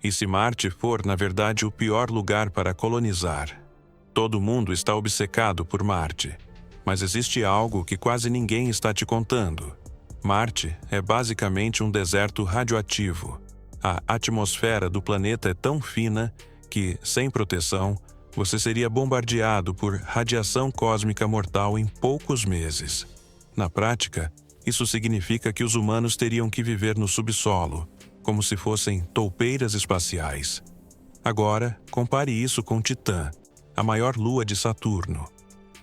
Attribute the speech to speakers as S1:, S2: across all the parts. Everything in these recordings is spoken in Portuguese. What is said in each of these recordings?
S1: E se Marte for, na verdade, o pior lugar para colonizar? Todo mundo está obcecado por Marte. Mas existe algo que quase ninguém está te contando. Marte é basicamente um deserto radioativo. A atmosfera do planeta é tão fina que, sem proteção, você seria bombardeado por radiação cósmica mortal em poucos meses. Na prática, isso significa que os humanos teriam que viver no subsolo, como se fossem toupeiras espaciais. Agora, compare isso com Titã, a maior lua de Saturno.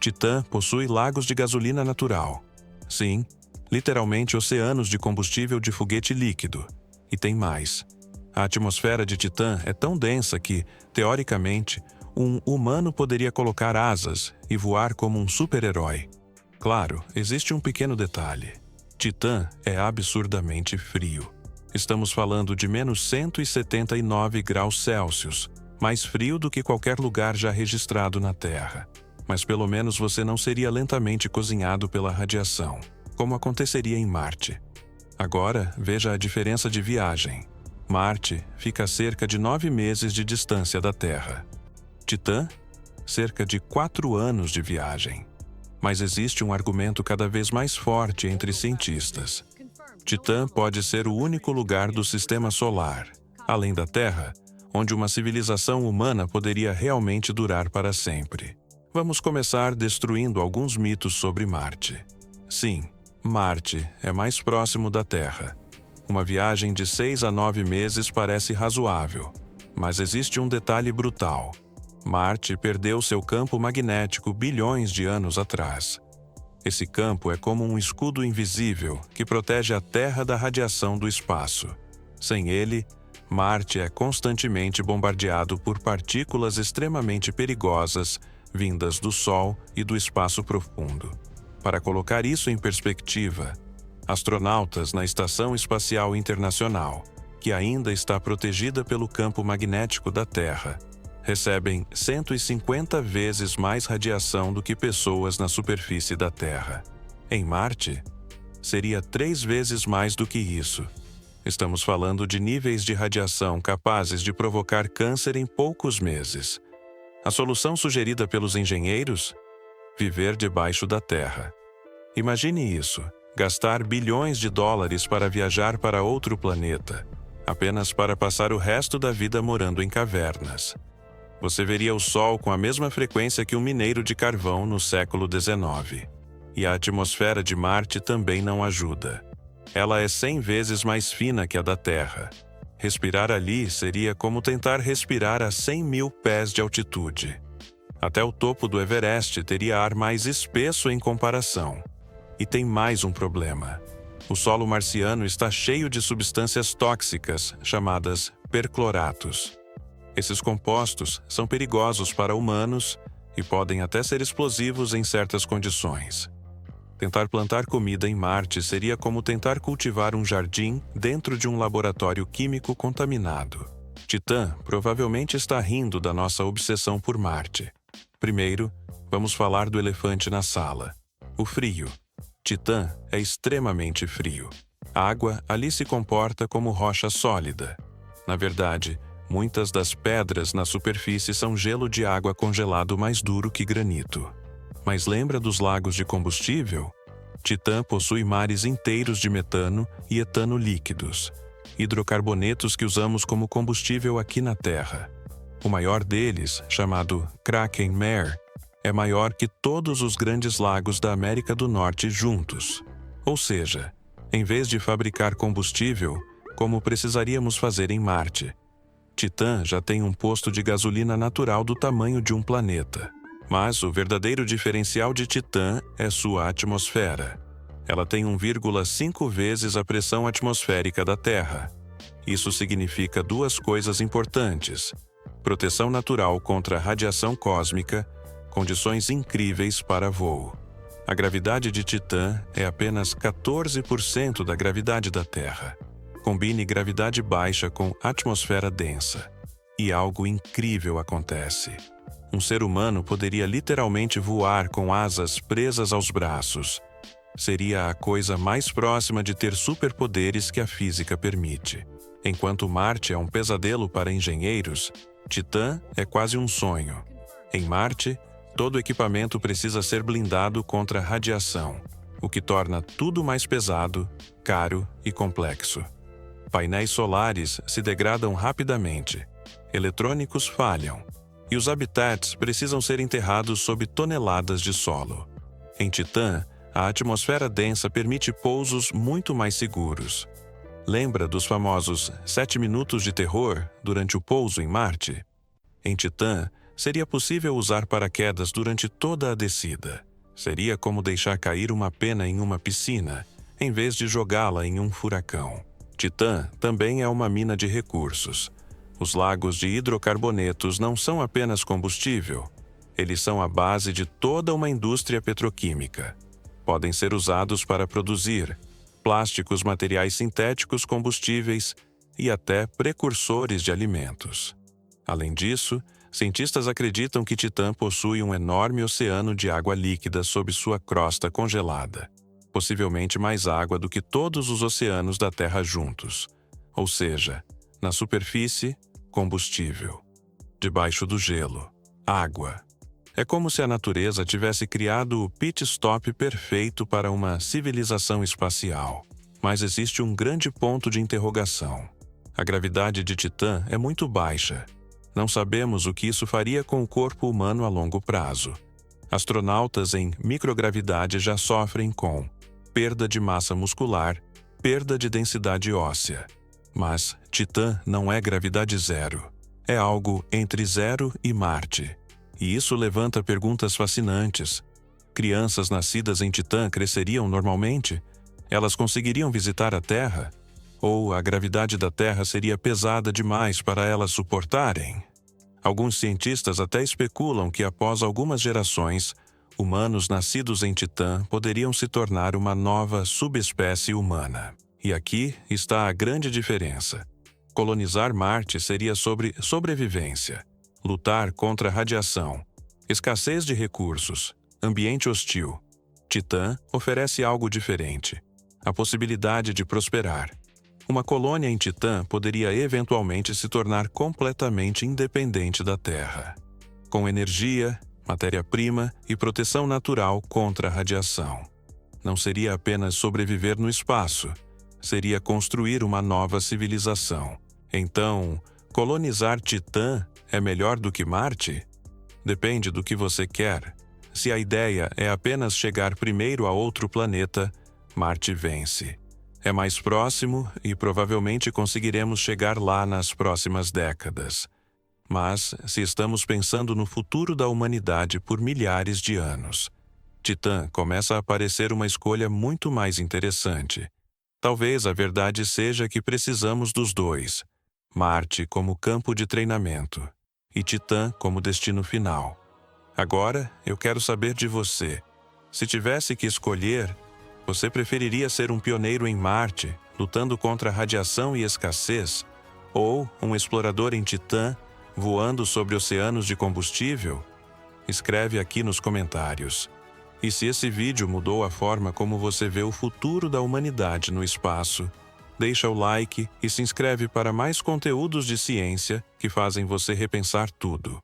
S1: Titã possui lagos de gasolina natural. Sim, literalmente oceanos de combustível de foguete líquido. E tem mais. A atmosfera de Titã é tão densa que, teoricamente, um humano poderia colocar asas e voar como um super-herói. Claro, existe um pequeno detalhe. Titã é absurdamente frio. Estamos falando de menos 179 graus Celsius, mais frio do que qualquer lugar já registrado na Terra. Mas pelo menos você não seria lentamente cozinhado pela radiação, como aconteceria em Marte. Agora, veja a diferença de viagem. Marte fica a cerca de 9 meses de distância da Terra. Titã, cerca de 4 anos de viagem. Mas existe um argumento cada vez mais forte entre cientistas. Titã pode ser o único lugar do sistema solar, além da Terra, onde uma civilização humana poderia realmente durar para sempre. Vamos começar destruindo alguns mitos sobre Marte. Sim, Marte é mais próximo da Terra. Uma viagem de 6 a 9 meses parece razoável, mas existe um detalhe brutal. Marte perdeu seu campo magnético bilhões de anos atrás. Esse campo é como um escudo invisível que protege a Terra da radiação do espaço. Sem ele, Marte é constantemente bombardeado por partículas extremamente perigosas vindas do Sol e do espaço profundo. Para colocar isso em perspectiva, astronautas na Estação Espacial Internacional, que ainda está protegida pelo campo magnético da Terra, recebem 150 vezes mais radiação do que pessoas na superfície da Terra. Em Marte, seria 3 vezes mais do que isso. Estamos falando de níveis de radiação capazes de provocar câncer em poucos meses. A solução sugerida pelos engenheiros? Viver debaixo da Terra. Imagine isso, gastar bilhões de dólares para viajar para outro planeta, apenas para passar o resto da vida morando em cavernas. Você veria o Sol com a mesma frequência que um mineiro de carvão no século XIX. E a atmosfera de Marte também não ajuda. Ela é 100 vezes mais fina que a da Terra. Respirar ali seria como tentar respirar a 100 mil pés de altitude. Até o topo do Everest teria ar mais espesso em comparação. E tem mais um problema. O solo marciano está cheio de substâncias tóxicas, chamadas percloratos. Esses compostos são perigosos para humanos e podem até ser explosivos em certas condições. Tentar plantar comida em Marte seria como tentar cultivar um jardim dentro de um laboratório químico contaminado. Titã provavelmente está rindo da nossa obsessão por Marte. Primeiro, vamos falar do elefante na sala: o frio. Titã é extremamente frio. A água ali se comporta como rocha sólida. Na verdade, muitas das pedras na superfície são gelo de água congelado mais duro que granito. Mas lembra dos lagos de combustível? Titã possui mares inteiros de metano e etano líquidos, hidrocarbonetos que usamos como combustível aqui na Terra. O maior deles, chamado Kraken Mare, é maior que todos os grandes lagos da América do Norte juntos. Ou seja, em vez de fabricar combustível, como precisaríamos fazer em Marte, Titã já tem um posto de gasolina natural do tamanho de um planeta. Mas o verdadeiro diferencial de Titã é sua atmosfera. Ela tem 1,5 vezes a pressão atmosférica da Terra. Isso significa 2 coisas importantes: proteção natural contra a radiação cósmica, condições incríveis para voo. A gravidade de Titã é apenas 14% da gravidade da Terra. Combine gravidade baixa com atmosfera densa. E algo incrível acontece. Um ser humano poderia literalmente voar com asas presas aos braços. Seria a coisa mais próxima de ter superpoderes que a física permite. Enquanto Marte é um pesadelo para engenheiros, Titã é quase um sonho. Em Marte, todo equipamento precisa ser blindado contra radiação, o que torna tudo mais pesado, caro e complexo. Painéis solares se degradam rapidamente, eletrônicos falham, e os habitats precisam ser enterrados sob toneladas de solo. Em Titã, a atmosfera densa permite pousos muito mais seguros. Lembra dos famosos 7 minutos de terror durante o pouso em Marte? Em Titã, seria possível usar paraquedas durante toda a descida. Seria como deixar cair uma pena em uma piscina, em vez de jogá-la em um furacão. Titã também é uma mina de recursos. Os lagos de hidrocarbonetos não são apenas combustível. Eles são a base de toda uma indústria petroquímica. Podem ser usados para produzir plásticos, materiais sintéticos, combustíveis e até precursores de alimentos. Além disso, cientistas acreditam que Titã possui um enorme oceano de água líquida sob sua crosta congelada, possivelmente mais água do que todos os oceanos da Terra juntos. Ou seja, na superfície, combustível. Debaixo do gelo, água. É como se a natureza tivesse criado o pit stop perfeito para uma civilização espacial. Mas existe um grande ponto de interrogação. A gravidade de Titã é muito baixa. Não sabemos o que isso faria com o corpo humano a longo prazo. Astronautas em microgravidade já sofrem com perda de massa muscular, perda de densidade óssea. Mas Titã não é gravidade zero. É algo entre zero e Marte. E isso levanta perguntas fascinantes. Crianças nascidas em Titã cresceriam normalmente? Elas conseguiriam visitar a Terra? Ou a gravidade da Terra seria pesada demais para elas suportarem? Alguns cientistas até especulam que após algumas gerações, humanos nascidos em Titã poderiam se tornar uma nova subespécie humana. E aqui está a grande diferença. Colonizar Marte seria sobre sobrevivência. Lutar contra a radiação, escassez de recursos, ambiente hostil. Titã oferece algo diferente: a possibilidade de prosperar. Uma colônia em Titã poderia eventualmente se tornar completamente independente da Terra, com energia, matéria-prima e proteção natural contra a radiação. Não seria apenas sobreviver no espaço, seria construir uma nova civilização. Então, colonizar Titã é melhor do que Marte? Depende do que você quer. Se a ideia é apenas chegar primeiro a outro planeta, Marte vence. É mais próximo e provavelmente conseguiremos chegar lá nas próximas décadas. Mas, se estamos pensando no futuro da humanidade por milhares de anos, Titã começa a parecer uma escolha muito mais interessante. Talvez a verdade seja que precisamos dos dois: Marte como campo de treinamento e Titã como destino final. Agora, eu quero saber de você. Se tivesse que escolher, você preferiria ser um pioneiro em Marte, lutando contra a radiação e escassez, ou um explorador em Titã, voando sobre oceanos de combustível? Escreve aqui nos comentários. E se esse vídeo mudou a forma como você vê o futuro da humanidade no espaço, deixa o like e se inscreve para mais conteúdos de ciência que fazem você repensar tudo.